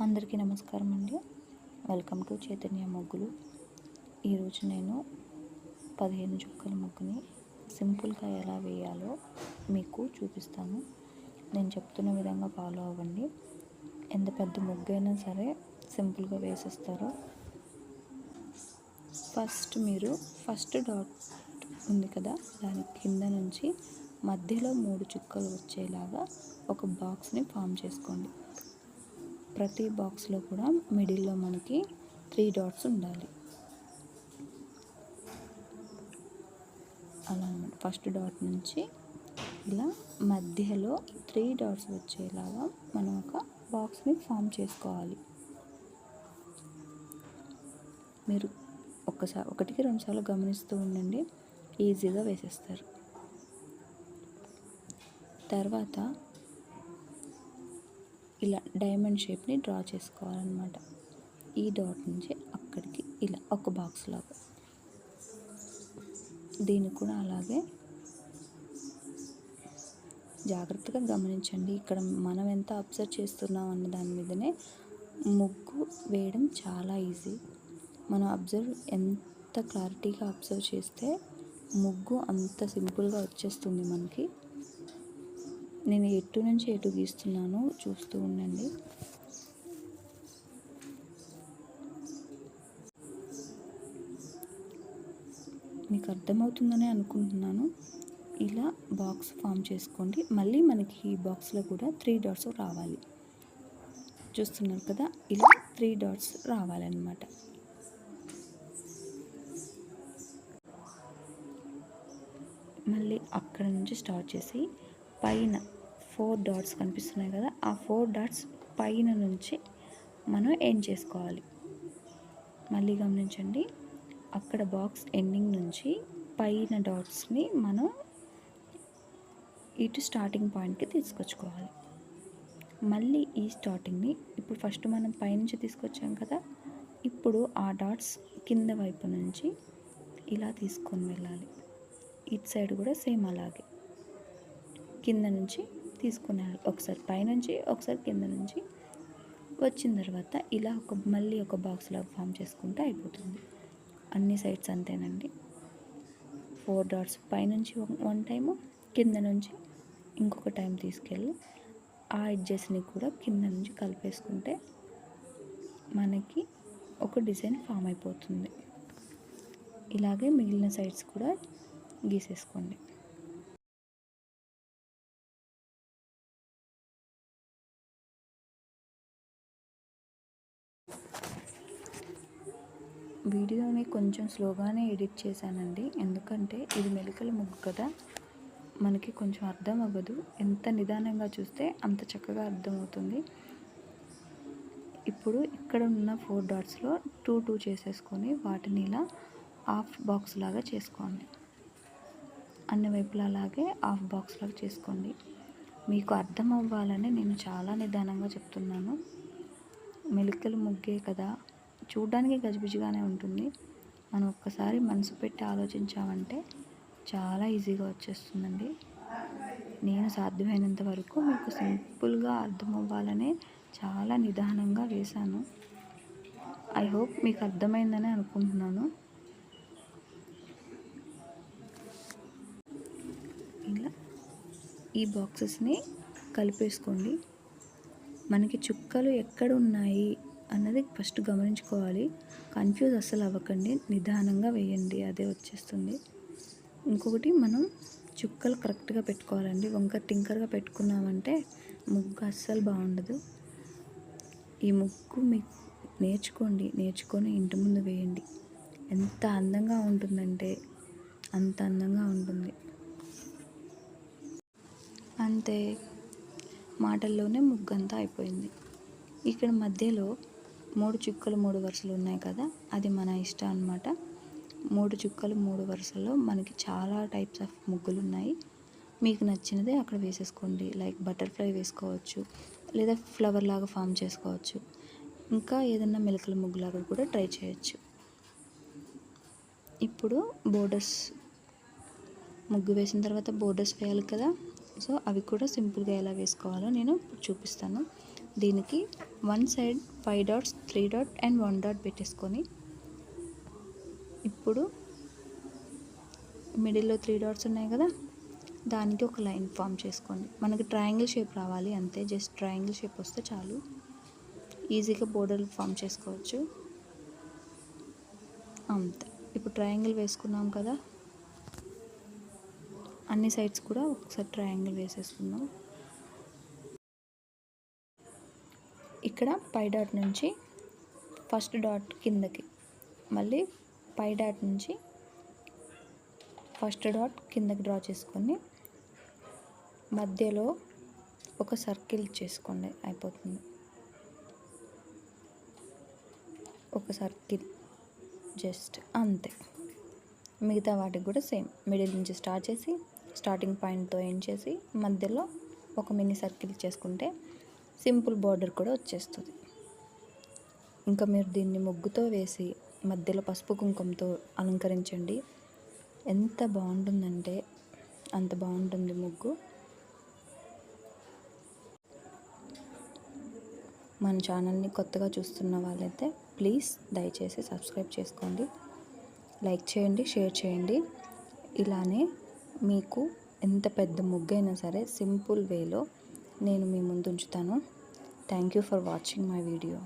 అందరికీ నమస్కారం అండి. వెల్కమ్ టు చైతన్య ముగ్గులు. ఈరోజు నేను 15 చుక్కల ముగ్గుని సింపుల్గా ఎలా వేయాలో మీకు చూపిస్తాను. నేను చెప్తున్న విధంగా ఫాలో అవ్వండి. ఎంత పెద్ద ముగ్గు అయినా సరే సింపుల్గా వేసేస్తారు. ఫస్ట్ డాట్ ఉంది కదా, దాని కింద నుంచి మధ్యలో 3 చుక్కలు వచ్చేలాగా ఒక బాక్స్ని ఫామ్ చేసుకోండి. ప్రతి బాక్స్లో కూడా మిడిల్లో మనకి 3 డాట్స్ ఉండాలి. అలా అన్నమాట. ఫస్ట్ డాట్ నుంచి ఇలా మధ్యలో 3 డాట్స్ వచ్చేలాగా మనం ఒక బాక్స్ని ఫామ్ చేసుకోవాలి. మీరు ఒకటికి 2 సార్లు గమనిస్తూ ఉండండి, ఈజీగా వేసేస్తారు. తర్వాత ఇలా డైమండ్ షేప్ని డ్రా చేసుకోవాలన్నమాట. ఈ డాట్ నుంచి అక్కడికి ఇలా ఒక బాక్స్ లాగా, దీన్ని కూడా అలాగే జాగ్రత్తగా గమనించండి. ఇక్కడ మనం ఎంత అబ్జర్వ్ చేస్తున్నాం అన్న దాని మీదనే ముగ్గు వేయడం చాలా ఈజీ. మనం ఎంత క్లారిటీగా అబ్జర్వ్ చేస్తే ముగ్గు అంత సింపుల్గా వచ్చేస్తుంది మనకి. నేను ఎటు నుంచి ఎటు గీస్తున్నాను చూస్తూ ఉండండి. మీకు అర్థమవుతుందని అనుకుంటున్నాను. ఇలా బాక్స్ ఫామ్ చేసుకోండి. మళ్ళీ మనకి ఈ బాక్స్లో కూడా 3 డాట్స్ రావాలి. చూస్తున్నారు కదా, ఇలా 3 డాట్స్ రావాలన్నమాట. మళ్ళీ అక్కడ నుంచి స్టార్ట్ చేసి పైన 4 డాట్స్ కనిపిస్తున్నాయి కదా, ఆ 4 డాట్స్ పైన నుంచి మనం ఎండ్ చేసుకోవాలి. మళ్ళీ గమనించండి, అక్కడ బాక్స్ ఎండింగ్ నుంచి పైన డాట్స్ని మనం ఇటు స్టార్టింగ్ పాయింట్కి తీసుకొచ్చుకోవాలి. మళ్ళీ ఈ స్టార్టింగ్ని ఇప్పుడు ఫస్ట్ మనం పైనుంచి తీసుకొచ్చాం కదా, ఇప్పుడు ఆ డాట్స్ కింద వైపు నుంచి ఇలా తీసుకొని వెళ్ళాలి. ఇటు సైడ్ కూడా సేమ్ అలాగే కింద నుంచి తీసుకున్నాను. ఒకసారి పైనుంచి ఒకసారి కింద నుంచి వచ్చిన తర్వాత ఇలా మళ్ళీ ఒక బాక్స్ లాగా ఫామ్ చేసుకుంటే అయిపోతుంది. అన్ని సైడ్స్ అంతేనండి. 4 డాట్స్ పైనుంచి 1 టైము, కింద నుంచి ఇంకొక టైం తీసుకెళ్ళి ఆ ఎడ్జెస్ని కూడా కింద నుంచి కలిపేసుకుంటే మనకి ఒక డిజైన్ ఫామ్ అయిపోతుంది. ఇలాగే మిగిలిన సైడ్స్ కూడా గీసేసుకోండి. వీడియోని కొంచెం స్లోగానే ఎడిట్ చేశానండి, ఎందుకంటే ఇది మెలికల ముగ్గు కదా, మనకి కొంచెం అర్థం అవ్వదు. ఎంత నిదానంగా చూస్తే అంత చక్కగా అర్థమవుతుంది. ఇప్పుడు ఇక్కడ ఉన్న 4 డాట్స్లో 2 చేసేసుకొని వాటిని ఇలా హాఫ్ బాక్స్ లాగా చేసుకోండి. అన్ని వైపులా అలాగే హాఫ్ బాక్స్ లాగా చేసుకోండి. మీకు అర్థం అవ్వాలని నేను చాలా నిదానంగా చెప్తున్నాను. మెలికల ముగ్గే కదా, చూడ్డానికి గజిబిజిగానే ఉంటుంది. మనం ఒక్కసారి మనసు పెట్టి ఆలోచించామంటే చాలా ఈజీగా వచ్చేస్తుందండి. నేను సాధ్యమైనంత వరకు మీకు సింపుల్గా అర్థం అవ్వాలనే చాలా నిదానంగా వేశాను. ఐ హోప్ మీకు అర్థమైందని అనుకుంటున్నాను. ఇలా ఈ బాక్సెస్ని కలిపేసుకోండి. మనకి చుక్కలు ఎక్కడ ఉన్నాయి అన్నది ఫస్ట్ గమనించుకోవాలి. కన్ఫ్యూజ్ అస్సలు అవ్వకండి, నిదానంగా వేయండి, అదే వచ్చేస్తుంది. ఇంకొకటి, మనం చుక్కలు కరెక్ట్గా పెట్టుకోవాలండి. వంకర టింకర్గా పెట్టుకున్నామంటే ముగ్గు అస్సలు బాగుండదు. ఈ ముగ్గు మీకు నేర్చుకొని ఇంటి ముందు వేయండి. ఎంత అందంగా ఉంటుందంటే అంత అందంగా ఉంటుంది. అంతే, మాటల్లోనే ముగ్గు అంతా అయిపోయింది. ఇక్కడ మధ్యలో 3 చుక్కలు 3 వరుసలు ఉన్నాయి కదా, అది మన ఇష్టం అన్నమాట. 3 చుక్కలు 3 వరుసల్లో మనకి చాలా టైప్స్ ఆఫ్ ముగ్గులు ఉన్నాయి. మీకు నచ్చినదే అక్కడ వేసేసుకోండి. లైక్ బటర్ఫ్లై వేసుకోవచ్చు, లేదా ఫ్లవర్ లాగా ఫామ్ చేసుకోవచ్చు, ఇంకా ఏదన్నా మెలకల ముగ్గులాగా కూడా ట్రై చేయొచ్చు. ఇప్పుడు బోర్డర్స్ ముగ్గు వేసిన తర్వాత బోర్డర్స్ వేయాలి కదా, సో అవి కూడా సింపుల్గా ఎలా వేసుకోవాలో నేను చూపిస్తాను. దీనికి one side 5 dots, 3 dot and 1 dot పెట్టేసుకొని ఇప్పుడు మిడిల్లో 3 డాట్స్ ఉన్నాయి కదా, దానికి ఒక లైన్ ఫామ్ చేసుకోండి. మనకి ట్రయాంగిల్ షేప్ రావాలి అంతే, జస్ట్ ట్రయాంగిల్ షేప్ వస్తే చాలు. ఈజీగా బోర్డర్ ఫామ్ చేసుకోవచ్చు అంతే. ఇప్పుడు ట్రయాంగిల్ వేసుకున్నాం కదా, అన్ని సైడ్స్ కూడా ఒకసారి ట్రయాంగిల్ వేసేసుకుందాం. ఇక్కడ పై డాట్ నుంచి ఫస్ట్ డాట్ కిందకి, మళ్ళీ పై డాట్ నుంచి ఫస్ట్ డాట్ కిందకి డ్రా చేసుకొని మధ్యలో ఒక సర్కిల్ చేసుకోండి, అయిపోతుంది. ఒక సర్కిల్ జస్ట్ అంతే. మిగతా వాటికి కూడా సేమ్, మిడిల్ నుంచి స్టార్ట్ చేసి స్టార్టింగ్ పాయింట్తో ఎండ్ చేసి మధ్యలో ఒక మినీ సర్కిల్ చేసుకుంటే సింపుల్ బార్డర్ కూడా వచ్చేస్తుంది. ఇంకా మీరు దీన్ని ముగ్గుతో వేసి మధ్యలో పసుపు కుంకుమతో అలంకరించండి. ఎంత బాగుంటుందంటే అంత బాగుంటుంది ముగ్గు. మన ఛానల్ని కొత్తగా చూస్తున్న వాళ్ళైతే ప్లీజ్ దయచేసి సబ్స్క్రైబ్ చేసుకోండి, లైక్ చేయండి, షేర్ చేయండి. ఇలానే మీకు ఎంత పెద్ద ముగ్గు అయినా సరే సింపుల్ వేలో నేను మీ ముందు ఉంచుతాను. Thank you for watching my video.